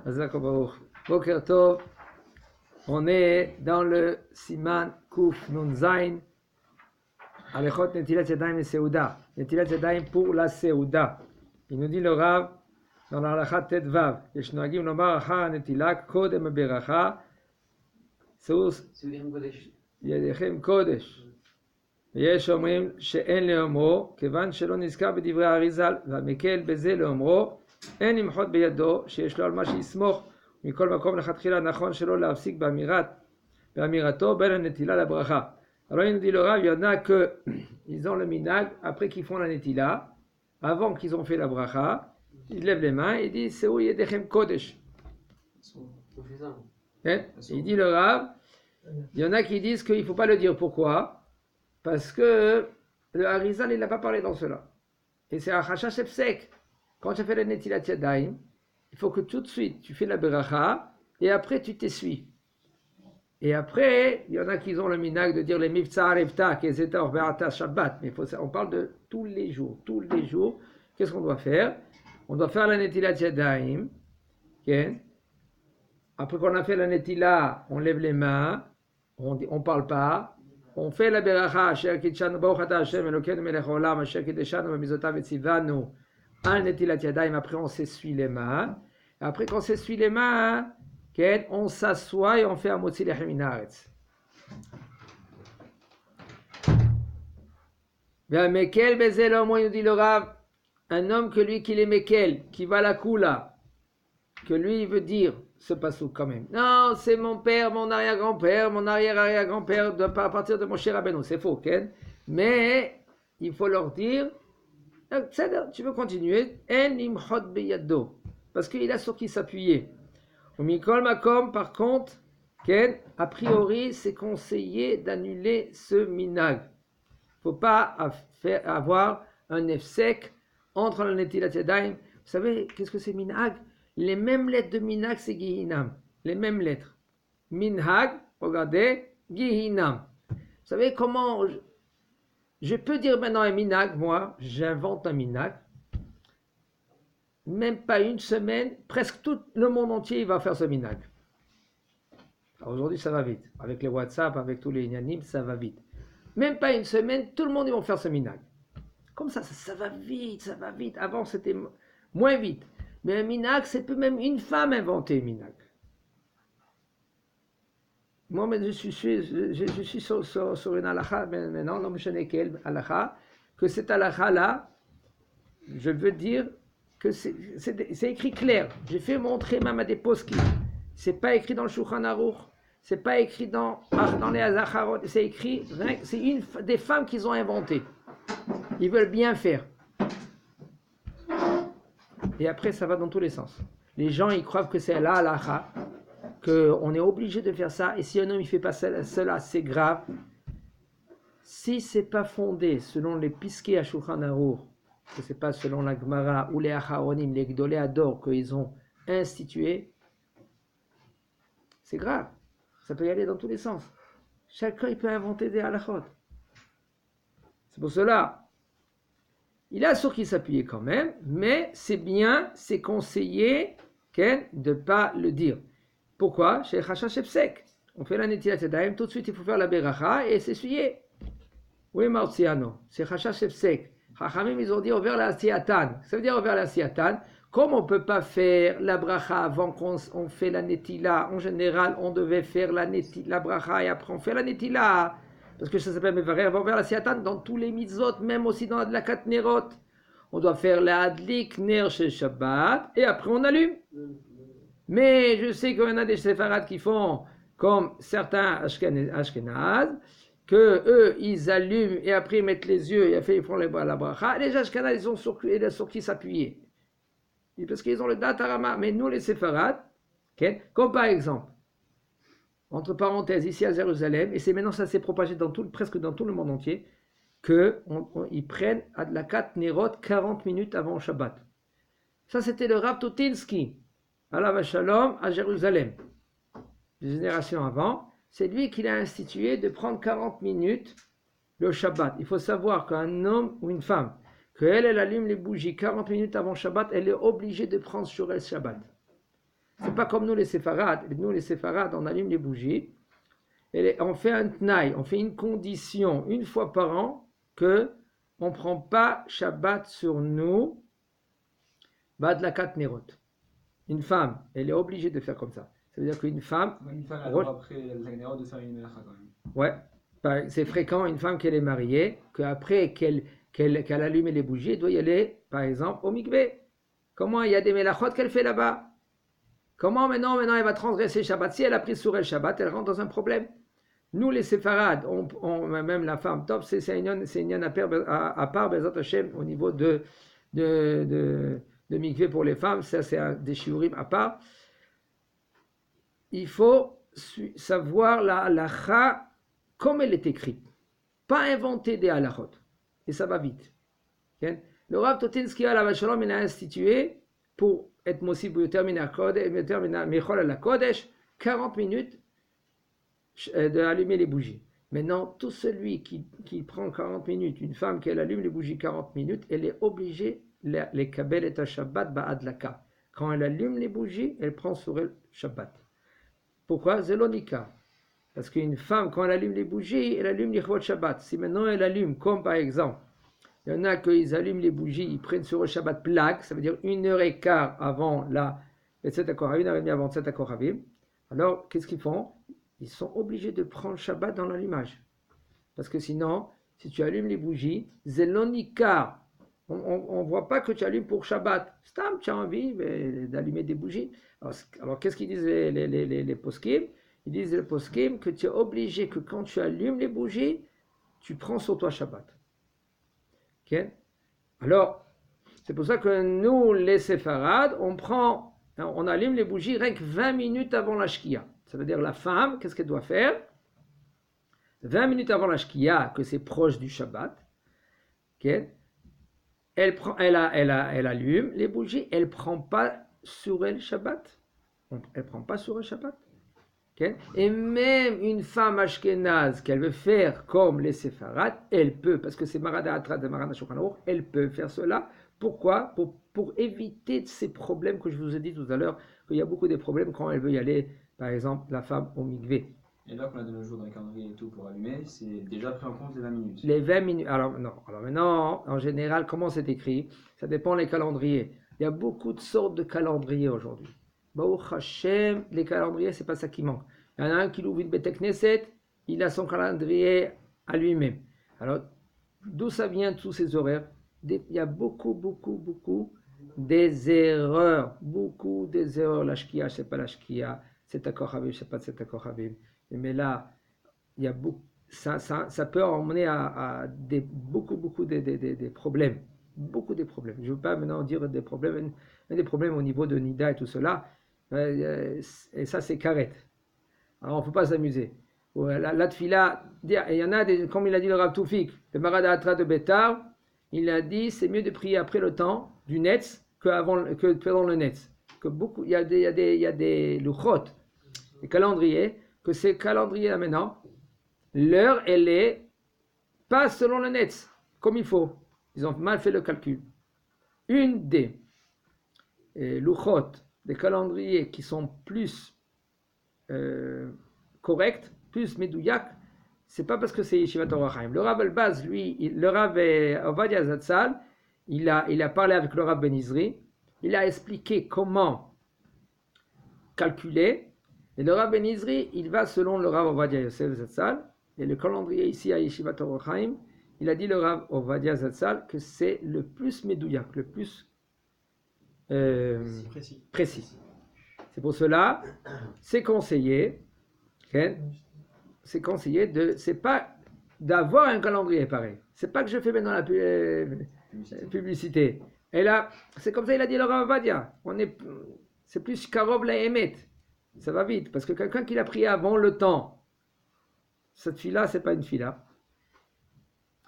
Hazak Baruch. Boker Tov. On est dans le Siman Kuf Nun Zain. Alechot Netilat Yadayim et Seuda. Netilat Yadayim pour la Seuda. Il nous dit le Rav dans la Halakha Tet Vav. Yesh Noagim Lomar Achar Netilat Kodem Beracha. Yadechem Kodesh. ויש אומרים שאין לאומרו, כיוון שלא נזכר בדברי האריזל, והמקל בזה לאומרו, אין למחות בידו, שיש לו על מה שיסמוך, מכל מקום לכתחילה נכון שלא להפסיק באמירתו בין הנטילה לברכה. Alors il nous dit le Rav, il y en a que ils ont le minag, après qu'ils font la netila, avant qu'ils ont fait la bracha, ils lèvent les mains et disent c'est où yedechem kodesh. Il dit le Rav, il y en a qui disent qu'il ne faut pas le dire. Pourquoi? Parce que le Harizal, il n'a pas parlé dans cela. Et c'est un chachash efsek. Quand tu fais la netilat yadayim, il faut que tout de suite tu fais la beracha et après tu t'essuies. Et après, il y en a qui ont le minag de dire les mivtza arevta, kezeta orbeata shabbat. Mais on parle de tous les jours. Tous les jours, qu'est-ce qu'on doit faire? On doit faire la netilat yadayim. Okay? Après qu'on a fait la netila, on lève les mains, on ne parle pas. On fait la beracha, asher kitshanu baruch ata Hashem Elokeinu melech haolam, asher kideshanu b'mizotav etzivanu, al netilat yadayim. Après on s'essuie les mains. Après qu'on s'essuie les mains, on s'assoit et on fait un motzi lechem min haaretz. Mekel bezel homo, il nous dit le Rav, un homme que lui qui est mekel, qui va la kula, que lui il veut dire ce passouk quand même. Non, c'est mon père, mon arrière-grand-père, mon arrière-arrière-grand-père, à partir de mon cher Rabbeinu. C'est faux, Ken. Mais il faut leur dire, tu veux continuer, en imchot beyado, parce qu'il a sur qui s'appuyer. Au mikol makom, par contre, Ken, a priori, c'est conseillé d'annuler ce minag. Il ne faut pas avoir un efsek entre le netilat yadayim. Vous savez, qu'est-ce que c'est minag? Les mêmes lettres de Minhag, c'est Gehinam. Les mêmes lettres. Minhag, regardez, Gehinam. Vous savez comment je peux dire maintenant un Minhag, moi, j'invente un Minhag. Même pas une semaine, presque tout le monde entier il va faire ce Minhag. Aujourd'hui, ça va vite. Avec les WhatsApp, avec tous les Inyanim, ça va vite. Même pas une semaine, tout le monde ils vont faire ce Minhag. Comme ça va vite, ça va vite. Avant, c'était moins vite. Mais un minag, c'est peut même une femme inventer un minag. Moi, je suis sur une halakha, maintenant, non, je ne sais quelle halakha, que cette halakha-là, je veux dire que c'est écrit clair. J'ai fait montrer même à des poskim. C'est pas écrit dans le Shulchan Aruch, c'est pas écrit dans les Azacharot, c'est écrit, c'est des femmes qu'ils ont inventé. Ils veulent bien faire. Et après, ça va dans tous les sens. Les gens, ils croient que c'est la halakha, qu'on est obligé de faire ça, et si un homme ne fait pas cela, c'est grave. Si ce n'est pas fondé selon les piskei à Shulchan Aruch, que ce n'est pas selon la Gemara ou les Acharonim, les Gdolei Hador qu'ils ont institués, c'est grave. Ça peut y aller dans tous les sens. Chacun, il peut inventer des halakhot. C'est pour cela. Il a sur qui s'appuyer quand même, mais c'est bien, c'est conseillé de ne pas le dire. Pourquoi? Chez Chachash Efsek. On fait la netilat yadayim, tout de suite il faut faire la beracha et s'essuyer. Oui, Marciano, c'est Chachash Efsek. Chachamim, ils ont dit over la siatan. Ça veut dire over la siatan. Comme on ne peut pas faire la bracha avant qu'on fait la netila, en général, on devait faire la bracha et après on fait la netila. Parce que ça s'appelle Mevarer, on va faire la siatan dans tous les mitzvot, même aussi dans la kat nerot. On doit faire la adlik ner chez Shabbat, et après on allume. Mais je sais qu'il y en a des séfarades qui font, comme certains Ashkenaz, que eux, ils allument, et après ils mettent les yeux, et après ils font la bracha. Les Ashkenaz, ils ont sur qui s'appuyer. Parce qu'ils ont le datarama. Mais nous, les séfarades, comme par exemple, entre parenthèses, ici à Jérusalem, et c'est maintenant ça s'est propagé presque dans tout le monde entier, qu'ils prennent à la 4 Nerot 40 minutes avant Shabbat. Ça c'était le Rav Totinsky, Alav Shalom, à Jérusalem. Des générations avant, c'est lui qui l'a institué de prendre 40 minutes le Shabbat. Il faut savoir qu'un homme ou une femme, qu'elle allume les bougies 40 minutes avant Shabbat, elle est obligée de prendre sur elle Shabbat. C'est pas comme nous les séfarades. Nous les séfarades, on allume les bougies et on fait un tnaï, on fait une condition une fois par an que on ne prend pas Shabbat sur nous, Badlakat Nerot. Une femme, elle est obligée de faire comme ça. Ça veut dire qu'une femme. Une femme, elle a après la Nerot de faire une melacha quand même. Ouais, c'est fréquent, une femme qu'elle est mariée, qu'après qu'elle allume les bougies, elle doit y aller, par exemple, au mikvé. Comment il y a des mélachot qu'elle fait là-bas? Comment maintenant elle va transgresser Shabbat? Si elle a pris sur elle Shabbat, elle rentre dans un problème. Nous, les séfarades, même la femme, top, c'est une à part, Bezat Hashem, au niveau de mikvé pour les femmes, ça c'est des shiurim à part. Il faut savoir la halacha comme elle est écrite, pas inventer des halachot, et ça va vite. Le Rav Totinsky à la Vachalom, il a institué pour être Mosif Bouyoter Mechol à la Kodesh 40 minutes d'allumer les bougies. Maintenant, tout celui qui prend 40 minutes, une femme qui allume les bougies 40 minutes, elle est obligée, les kabel et Shabbat ba'adlaka. Quand elle allume les bougies, elle prend sur elle Shabbat. Pourquoi? Zelonika. Parce qu'une femme, quand elle allume les bougies, elle allume l'Ichvot Shabbat. Si maintenant elle allume, comme par exemple, il y en a qu'ils allument les bougies, ils prennent sur le Shabbat plaque, ça veut dire 1h15 avant la 7 Koravim, 1h30 avant 7 Koravim. Alors, qu'est-ce qu'ils font? Ils sont obligés de prendre Shabbat dans l'allumage. Parce que sinon, si tu allumes les bougies, Zelonika, on ne voit pas que tu allumes pour Shabbat. Stam, tu as envie d'allumer des bougies. Alors qu'est-ce qu'ils disent les poskim? Ils disent les poskim que tu es obligé que quand tu allumes les bougies, tu prends sur toi Shabbat. Okay? Alors, c'est pour ça que nous, les séfarades, on allume les bougies rien que 20 minutes avant la shkia. Ça veut dire la femme, qu'est-ce qu'elle doit faire? 20 minutes avant la shkia, que c'est proche du Shabbat, okay? Elle allume les bougies, elle ne prend pas sur elle Shabbat. Elle ne prend pas sur elle Shabbat. Okay? Et même une femme ashkénaze qu'elle veut faire comme les séfarades, elle peut, parce que c'est Marada Atrat de Marana Shulchan Aruch, elle peut faire cela. Pourquoi? Pour éviter ces problèmes que je vous ai dit tout à l'heure, qu'il y a beaucoup de problèmes quand elle veut y aller, par exemple, la femme au mikvé. Et là qu'on a de nos jours dans les calendriers et tout pour allumer, c'est déjà pris en compte les 20 minutes. Les 20 minutes. Alors maintenant, en général, comment c'est écrit? Ça dépend des calendriers. Il y a beaucoup de sortes de calendriers aujourd'hui. Baruch Hashem, les calendriers, c'est pas ça qui manque. Il y en a un qui ouvre une Beit Knesset, il a son calendrier à lui-même. Alors, d'où ça vient tous ces horaires? Il y a beaucoup des erreurs. Beaucoup des erreurs. La shkia, c'est pas la shkia. C'est d'accord Habib, c'est pas cet d'accord Habib. Mais là, il y a beaucoup, ça peut emmener à beaucoup de problèmes. Beaucoup de problèmes. Je ne veux pas maintenant dire des problèmes, mais des problèmes au niveau de Nida et tout cela. Et ça, c'est carrette. Alors, on ne peut pas s'amuser. La tfila, il y en a, comme il a dit le Rav Toufik, le Marad Atra de Betar, il a dit c'est mieux de prier après le temps du Netz que pendant le Netz. Il y a des luchot, des calendriers, que ces calendriers-là maintenant, l'heure, elle est pas selon le Netz, comme il faut. Ils ont mal fait le calcul. Une des luchot, des calendriers qui sont plus corrects, plus medouyak, c'est pas parce que c'est Yeshivat Orach Chaim. Le Rav Elbaz, lui, le Rav Ovadia Zatzal, il a parlé avec le Rav Ben Izri, il a expliqué comment calculer, et le Rav Ben Izri, il va selon le Rav Ovadia Yosef Zatzal, et le calendrier ici à Yeshivat Orach Chaim, il a dit le Rav Ovadia Zatzal que c'est le plus medouyak, le plus précis. C'est pour cela, c'est conseillé, okay, c'est pas d'avoir un calendrier pareil. C'est pas que je fais maintenant la publicité. Et là, c'est comme ça il a dit le Rav Ovadia. C'est plus karov la emet. Ça va vite parce que quelqu'un qui l'a pris avant le temps, cette fille-là, c'est pas une fille-là.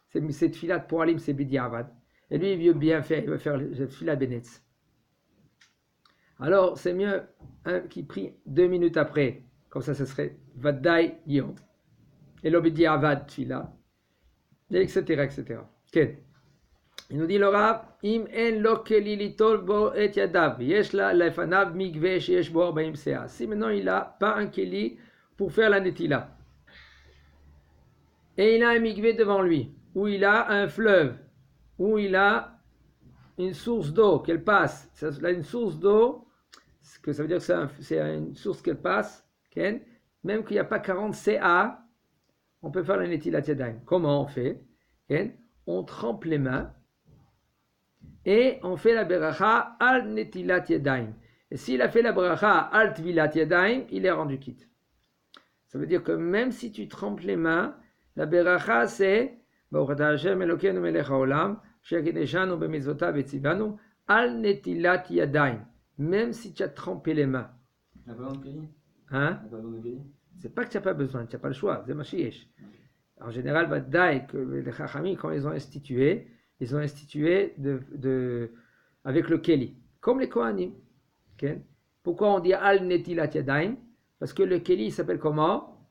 Cette fille-là pour Alim, c'est Bidiavad. Et lui, il veut bien faire, il veut faire cette fille-là Benetz. Alors, c'est mieux qui prie 2 minutes après. Comme ça, ce serait Vadai Yom. Et l'Obidi Avad, fila. Etc. Okay. Il nous dit le Rav, im en lo keli litol bo et yadav, yesh la lefanav mikveh sheyesh bo 40 sea. Si maintenant il n'a pas un keli pour faire la netila, et il a un mikveh devant lui, où il a un fleuve, où il a une source d'eau qu'elle passe, là, une source d'eau, que ça veut dire que c'est une source qu'elle passe, okay? Même qu'il n'y a pas 40 CA, on peut faire la netilat yadayim. Comment on fait? Okay? On trempe les mains et on fait la beracha al netilat yadayim. Et s'il a fait la beracha al tvilat yadayim, il est rendu quitte. Ça veut dire que même si tu trempes les mains, la beracha c'est Baruch atah Hashem Elokeinu melech haolam shekedeshanu b'mitzvotav etzivanu al netilat yadayim. Même si tu as trempé les mains. Il n'y a pas besoin de keli. Hein? Il n'y a pas besoin de keli. C'est pas que tu n'as pas besoin, tu n'as pas le choix, c'est Mashiach. En général, Vadaï, que les Chachamim, quand ils ont institué avec le Keli, comme les Kohanim. Okay? Pourquoi on dit Al Netilat Yadayim? Parce que le Keli s'appelle comment?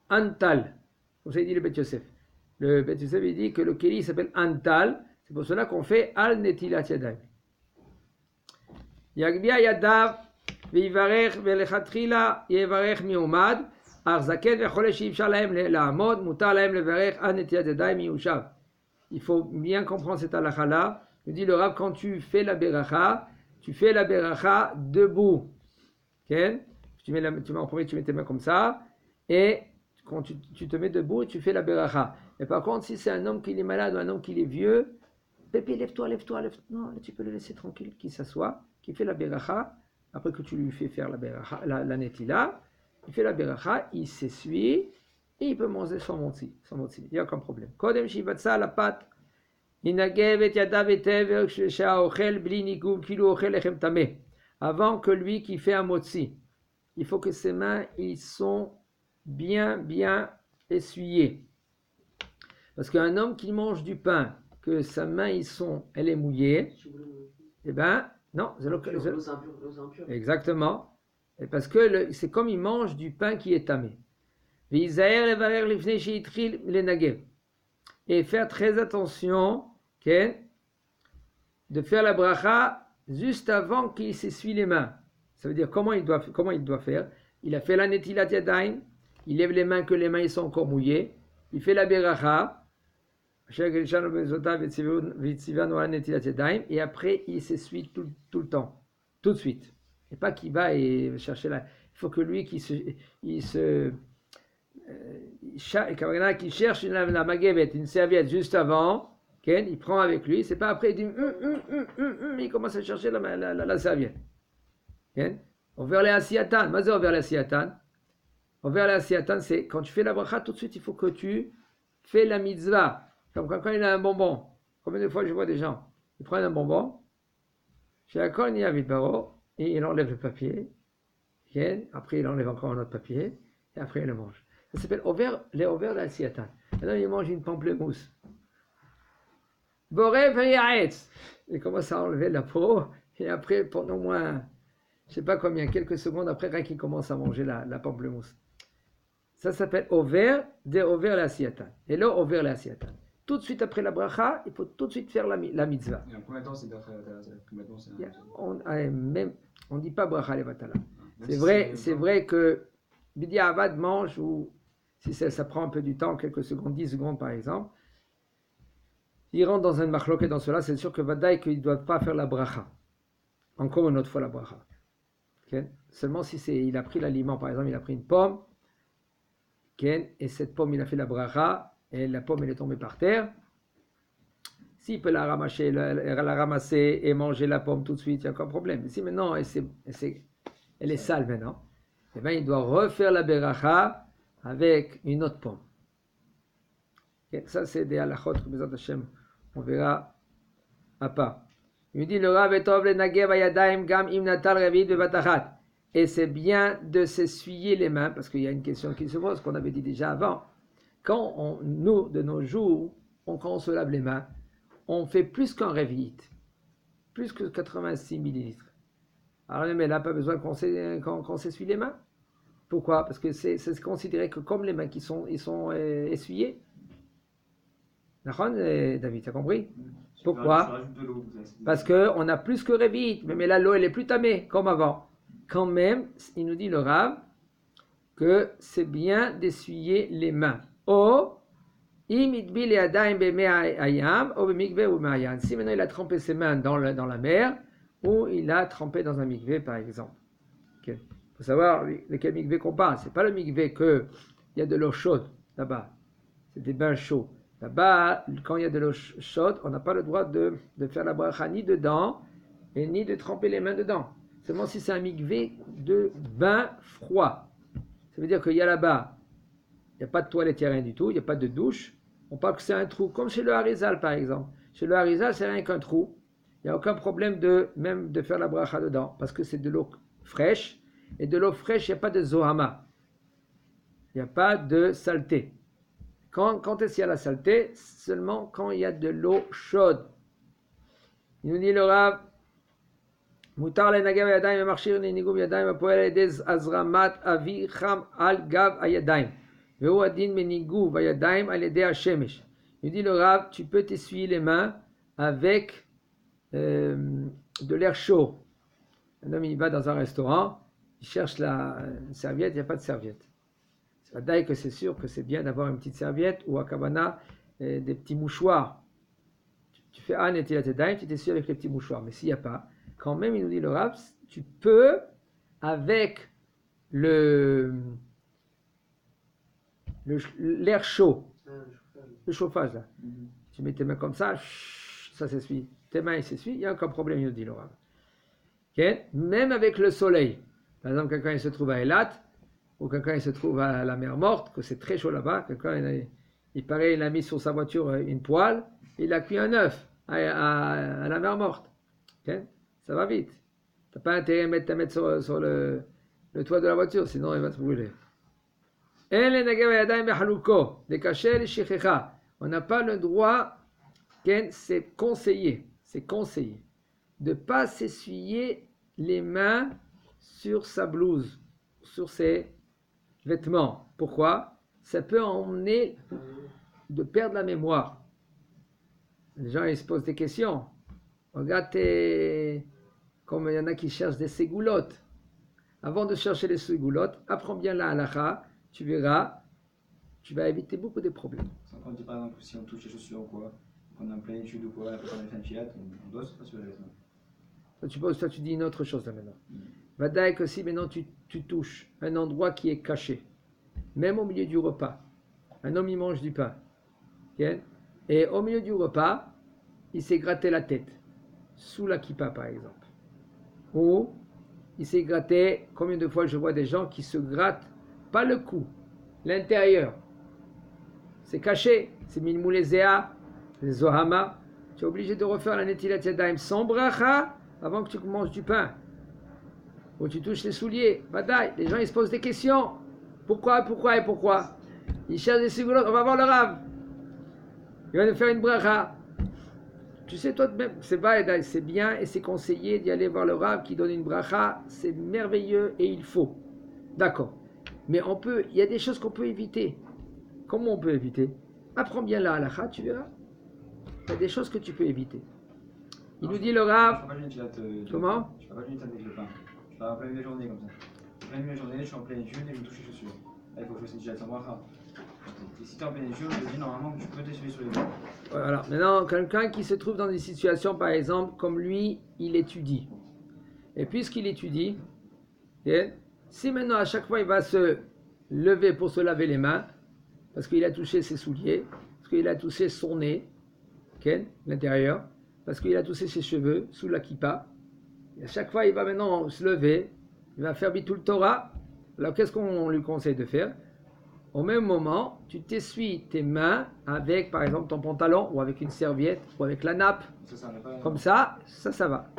Antal. Comme ça il dit le Bet Yosef. Le Bet Yosef il dit que le Keli s'appelle Antal, c'est pour cela qu'on fait Al Netilat Yadayim. Yagbia Yadav, Vivarech Velechatchila, Yevarech Miumad. Il faut bien comprendre cette halakha-là. Il dit le Rav, quand tu fais la beracha debout. Okay? En premier, tu mets tes mains comme ça. Et quand tu te mets debout et tu fais la beracha. Et par contre, si c'est un homme qui est malade ou un homme qui est vieux, Pépé, lève-toi. Non, tu peux le laisser tranquille, qu'il s'assoit, qu'il fait la beracha. Après que tu lui fais faire la beracha, la netila. Il fait la beracha, il s'essuie et il peut manger son motzi. Il n'y a aucun problème. Kodem shivatsa la pâte. Avant que lui qui fait un motzi, il faut que ses mains ils sont bien essuyées. Parce qu'un homme qui mange du pain, que sa main elle est mouillée, eh ben non, c'est l'eau impure. Exactement. Et parce que c'est comme il mange du pain qui est tamé. Et faire très attention de faire la bracha juste avant qu'il s'essuie les mains. Ça veut dire comment il doit faire. Il a fait la netilat yadayim, il lève les mains que les mains ils sont encore mouillées. Il fait la bracha. Et après il s'essuie tout le temps, tout de suite. Et pas qu'il va et chercher il faut que lui qui cherche la maguette, une serviette juste avant, il prend avec lui, c'est pas après il dit il commence à chercher la serviette. On vers les asiyatan, on vers les asiyatan. On vers les asiyatan, c'est quand tu fais la bracha tout de suite, il faut que tu fais la mitzvah. Comme quand il a un bonbon. Combien de fois je vois des gens, ils prennent un bonbon, chez la il y a baro. Et il enlève le papier, après il enlève encore un autre papier, et après il le mange. Ça s'appelle les ovaires de la siyatan. Maintenant il mange une pamplemousse. Il commence à enlever la peau, et après pendant moins, je ne sais pas combien, quelques secondes après, rien qu'il commence à manger la pamplemousse. Ça s'appelle ovaire de la siyatan. Et là, ovaire la siyatan. Tout de suite après la bracha, il faut tout de suite faire la mitzvah. Et en combien de temps c'est d'après on ne dit pas bracha levatala. C'est vrai que Bidi Avad mange, ou si ça prend un peu du temps, quelques secondes, 10 secondes par exemple, il rentre dans un machloket dans cela, c'est sûr que Vadaï qu'il ne doit pas faire la bracha. Encore une autre fois la bracha. Okay? Seulement si il a pris l'aliment, par exemple, il a pris une pomme, et cette pomme, il a fait la bracha, et la pomme, elle est tombée par terre. S'il peut la ramasser et manger la pomme tout de suite, il n'y a aucun problème. Mais si maintenant, elle est sale maintenant, eh bien, il doit refaire la beracha avec une autre pomme. Okay? Ça, c'est des halachot que Bezat Hashem, on verra à part. Il me dit, le Rav etov le nagev ayadayim gam im natal revid bebatachat. Et c'est bien de s'essuyer les mains, parce qu'il y a une question qui se pose, qu'on avait dit déjà avant. Quand nous, de nos jours, quand on se lave les mains, on fait plus qu'un révite, plus que 86 millilitres. Alors, mais là, pas besoin qu'on s'essuie les mains. Pourquoi? Parce que c'est considéré que comme les mains ils sont essuyées. D'accord, David, t'as compris? Je Pourquoi? rajoute de l'eau. Parce qu'on a plus que Révit, mais là, l'eau, elle est plus tamée, comme avant. Quand même, il nous dit le Rav que c'est bien d'essuyer les mains. Si maintenant il a trempé ses mains dans la mer, ou il a trempé dans un mikvé, par exemple. Il faut savoir lequel mikvé qu'on parle. C'est pas le mikvé qu'il y a de l'eau chaude là-bas. C'est des bains chauds. Là-bas, quand il y a de l'eau chaude, on n'a pas le droit de faire la bracha ni dedans, et ni de tremper les mains dedans. Seulement si c'est un mikvé de bain froid. Ça veut dire qu'il y a là-bas, il n'y a pas de toilette, il n'y a rien du tout, il n'y a pas de douche. On parle que c'est un trou, comme chez le Harizal par exemple. Chez le Harizal, c'est rien qu'un trou. Il n'y a aucun problème même de faire la bracha dedans, parce que c'est de l'eau fraîche. Et de l'eau fraîche, il n'y a pas de zohama. Il n'y a pas de saleté. Quand est-ce qu'il y a la saleté? Seulement quand il y a de l'eau chaude. Il nous dit le Rav, Mutar lenagav yadayim et marchir nenigum yadayim apoel edez azramat avi cham al gav ayadayim. Veu adin menigu vayadayim al yedei hashemesh. Il dit le Rav, tu peux t'essuyer les mains avec de l'air chaud. Un homme il va dans un restaurant, il cherche une serviette, il n'y a pas de serviette. C'est d'ailleurs que c'est sûr que c'est bien d'avoir une petite serviette ou à Kabana des petits mouchoirs. Tu fais un et tu t'essuies avec les petits mouchoirs. Mais s'il n'y a pas, quand même, il nous dit le Rav, tu peux avec l'air chaud, le chauffage là. Tu mets tes mains comme ça, ça s'essuie. Tes mains s'essuient, il n'y a aucun problème, il nous dit le Rav. Okay? Même avec le soleil. Par exemple, quelqu'un il se trouve à Eilat, ou quelqu'un il se trouve à la mer Morte, que c'est très chaud là-bas. Quelqu'un il paraît, il a mis sur sa voiture une poêle, il a cuit un œuf à la mer Morte. Okay? Ça va vite. Tu n'as pas intérêt à mettre sur le toit de la voiture, sinon il va te brûler. On n'a pas le droit, c'est conseillé de ne pas s'essuyer les mains sur sa blouse, sur ses vêtements. Pourquoi? Ça peut emmener de perdre la mémoire. Les gens ils se posent des questions. Regarde, comme il y en a qui cherchent des ségoulottes. Avant de chercher les ségoulottes, apprends bien la halakha, tu verras, tu vas éviter beaucoup de problèmes. Quand on dit par exemple si on touche les chaussures ou quoi, on est en pleine étude ou quoi, après on a fait un fiat, on doit se passer les vêtements. Toi, tu dis une autre chose là maintenant. Vadaï que si maintenant tu touches un endroit qui est caché, même au milieu du repas, un homme il mange du pain, okay? Et au milieu du repas, il s'est gratté la tête, sous la kippa par exemple. Ou il s'est gratté, combien de fois je vois des gens qui se grattent, pas le cou, l'intérieur. C'est caché, c'est milmoulezéa, les zohama. Tu es obligé de refaire la netilat yadayim sans bracha avant que tu manges du pain. Ou tu touches les souliers. Badaï, les gens ils se posent des questions. Pourquoi Ils cherchent des ségoulottes, on va voir le Rav. Il va nous faire une bracha. Tu sais toi-même, c'est bien et c'est conseillé d'y aller voir le Rav qui donne une bracha. C'est merveilleux et il faut. D'accord. Mais il y a des choses qu'on peut éviter. Comment on peut éviter? Apprends bien la halakha, tu verras. Il y a des choses que tu peux éviter. Il nous dit le Rav. Comment? Je ne fais pas une avec le pain. Je fais en pleine journée comme ça. En pleine journée, je suis en pleine étude et je me touche les chaussures. Là, il faut que je fasse une tirade sans bracha. Et si tu es en pleine étude, je te dis normalement que tu peux t'essuyer sur les mains. Voilà. Maintenant, quelqu'un qui se trouve dans des situations, par exemple, comme lui, il étudie. Et puisqu'il étudie, si maintenant à chaque fois il va se lever pour se laver les mains, parce qu'il a touché ses souliers, parce qu'il a touché son nez, l'intérieur, parce qu'il a touché ses cheveux sous la kippa, et à chaque fois il va maintenant se lever, il va faire bitul Torah. Alors qu'est-ce qu'on lui conseille de faire? Au même moment, tu t'essuies tes mains avec par exemple ton pantalon ou avec une serviette ou avec la nappe, comme ça va,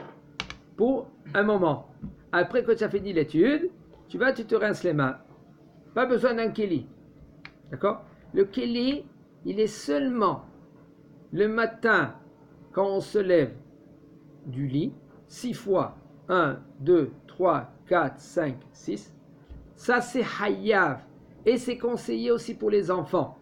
pour un moment. Après que tu as fini l'étude, tu te rinces les mains. Pas besoin d'un kéli. D'accord? Le kéli, il est seulement le matin, quand on se lève du lit, 6 fois, 1, 2, 3, 4, 5, 6. Ça, c'est hayav. Et c'est conseillé aussi pour les enfants.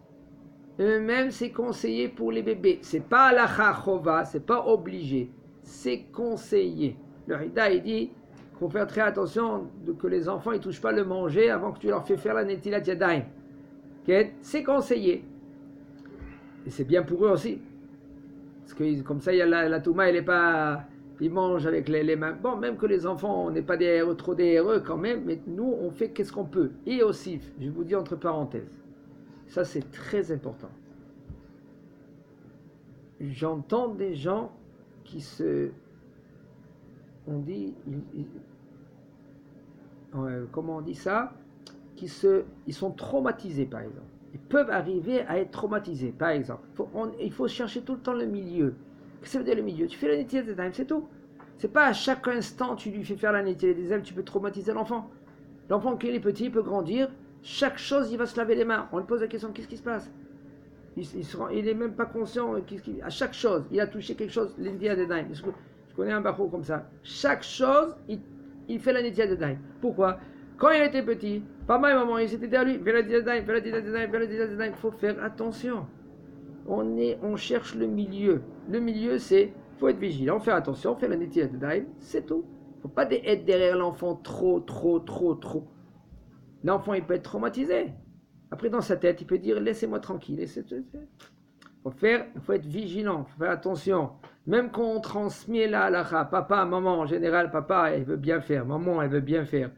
Eux-mêmes, c'est conseillé pour les bébés. C'est pas halacha chova, c'est pas obligé. C'est conseillé. Le Rida, il dit qu'il faut faire très attention que les enfants ne touchent pas le manger avant que tu leur fais faire la netilat yadayim. Okay? C'est conseillé. Et c'est bien pour eux aussi. Parce que comme ça, il y a la touma, elle n'est pas... Ils mangent avec les mains. Bon, même que les enfants, on n'est pas trop DRE quand même, mais nous, on fait qu'est-ce qu'on peut. Et aussi, je vous dis entre parenthèses, ça c'est très important. J'entends des gens qui on dit, comment on dit ça, ils sont traumatisés par exemple. Ils peuvent arriver à être traumatisés par exemple. Il faut chercher tout le temps le milieu. Qu'est-ce que ça veut dire le milieu? Tu fais la netilat yadayim, c'est tout. C'est pas à chaque instant tu lui fais faire la netilat yadayim, tu peux traumatiser l'enfant. L'enfant qui est petit, il peut grandir, chaque chose il va se laver les mains. On lui pose la question, qu'est-ce qui se passe? Il n'est même pas conscient, à chaque chose, il a touché quelque chose, la netilat yadayim. Je connais un bachou comme ça. Chaque chose, il fait la netilat yadayim. Pourquoi? Quand il était petit, papa et maman, ils étaient derrière lui, fais la netilat yadayim, il faut faire attention. On cherche le milieu. Le milieu, c'est, il faut être vigilant, faire attention, faire la netilat yadayim, c'est tout. Il ne faut pas être derrière l'enfant trop. L'enfant, il peut être traumatisé. Après, dans sa tête, il peut dire, laissez-moi tranquille. Il faut être vigilant, il faut faire attention. Même quand on transmet la halakha, papa, maman, en général, papa, elle veut bien faire, maman, elle veut bien faire.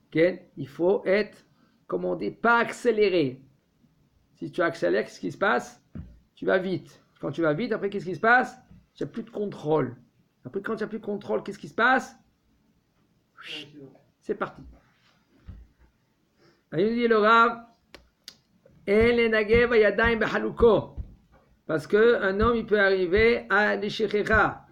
Okay? Il faut être, comme on dit, pas accéléré. Si tu accélères, qu'est-ce qui se passe? Tu vas vite. Quand tu vas vite, après, qu'est-ce qui se passe? Tu n'as plus de contrôle. Après, quand tu n'as plus de contrôle, qu'est-ce qui se passe? C'est parti. Il dit le Rav, parce qu'un homme, il peut arriver à l'Ishechera,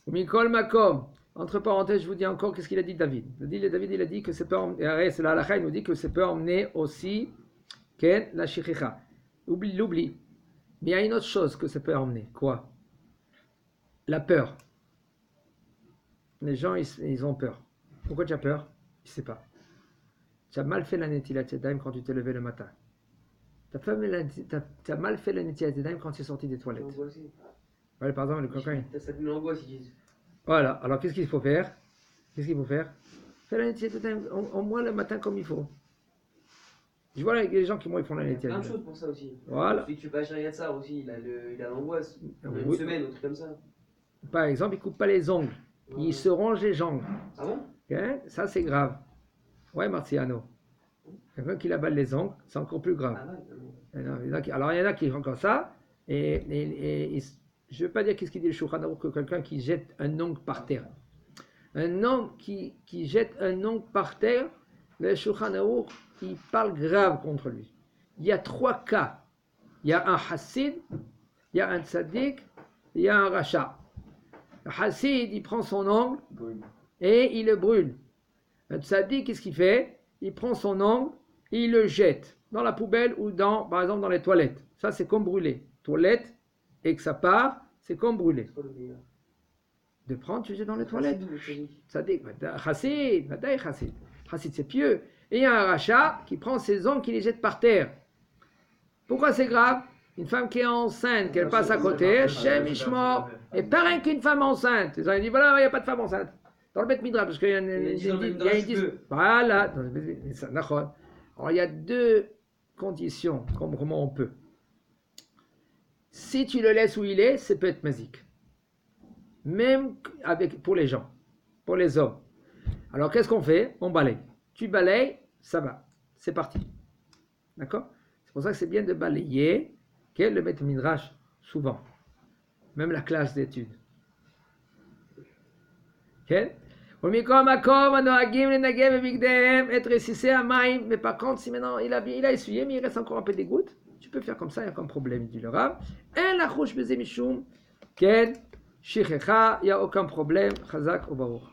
ou Mikol Makom. Entre parenthèses, je vous dis encore, qu'est-ce qu'il a dit David? David, il a dit que c'est peut emmener, c'est la halakha, il nous dit que ça peut emmener aussi la Shechera. L'oubli. Mais il y a une autre chose que ça peut emmener. Quoi? La peur. Les gens, ils ont peur. Pourquoi tu as peur? Je ne sais pas. Tu as mal fait la netilat yadayim quand tu t'es levé le matin. Tu as mal fait la netilat yadayim quand tu es sorti des toilettes. Ouais, par exemple, le coquin. Ça te met l'angoisse, ils disent. Voilà, alors qu'est-ce qu'il faut faire? Fais la netilat yadayim au moins le matin comme il faut. Je vois les gens qui moi ils font la netilat yadayim. Il y a plein de choses pour ça aussi. Voilà. Celui qui fait pas Shariat ça aussi, il a l'angoisse. Une semaine, un truc comme ça. Par exemple, il ne coupe pas les ongles. Il se ronge les jambes. Ah bon? Okay? Ça, c'est grave. Ouais, Marciano. Quelqu'un qui avale les ongles, c'est encore plus grave. Alors, il y en a qui font comme ça. Et je ne veux pas dire qu'est-ce qu'il dit le Shulchan Aruch que quelqu'un qui jette un ongle par terre. Un homme qui jette un ongle par terre, le Shulchan Aruch, il parle grave contre lui. Il y a 3 cas. Il y a un Hassid, il y a un Tzaddik, il y a un Racha. Le Hassid, il prend son ongle et il le brûle. Un Tzaddik, qu'est-ce qu'il fait? Il prend son ongle et il le jette dans la poubelle ou par exemple dans les toilettes. Ça, c'est comme brûler. Toilette, et que ça part, c'est comme brûler. De prendre, tu jettes dans les toilettes. Tzaddik, Hassid, Hassid, c'est pieux. Et il y a un Racha qui prend ses ongles, qui les jette par terre. Pourquoi c'est grave? Une femme qui est enceinte, qu'elle passe à côté, Shem Ishmor, et pas rien qu'une femme enceinte. Ils ont dit, voilà, il n'y a pas de femme enceinte. Dans le Beth Midrash, parce qu'il y a une voilà, alors il y a 2 conditions, comment on peut. Si tu le laisses où il est, c'est peut être magique. Même pour les gens, pour les hommes. Alors qu'est-ce qu'on fait? On balaye. Tu balayes, ça va. C'est parti. D'accord? C'est pour ça que c'est bien de balayer. Le Beth Midrash, souvent. Même la classe d'études. Mais par contre, si maintenant il a essuyé, mais il reste encore un peu des gouttes, tu peux faire comme ça, il n'y a aucun problème, dit le Rav. Il n'y a aucun problème. Chazak ou baruch.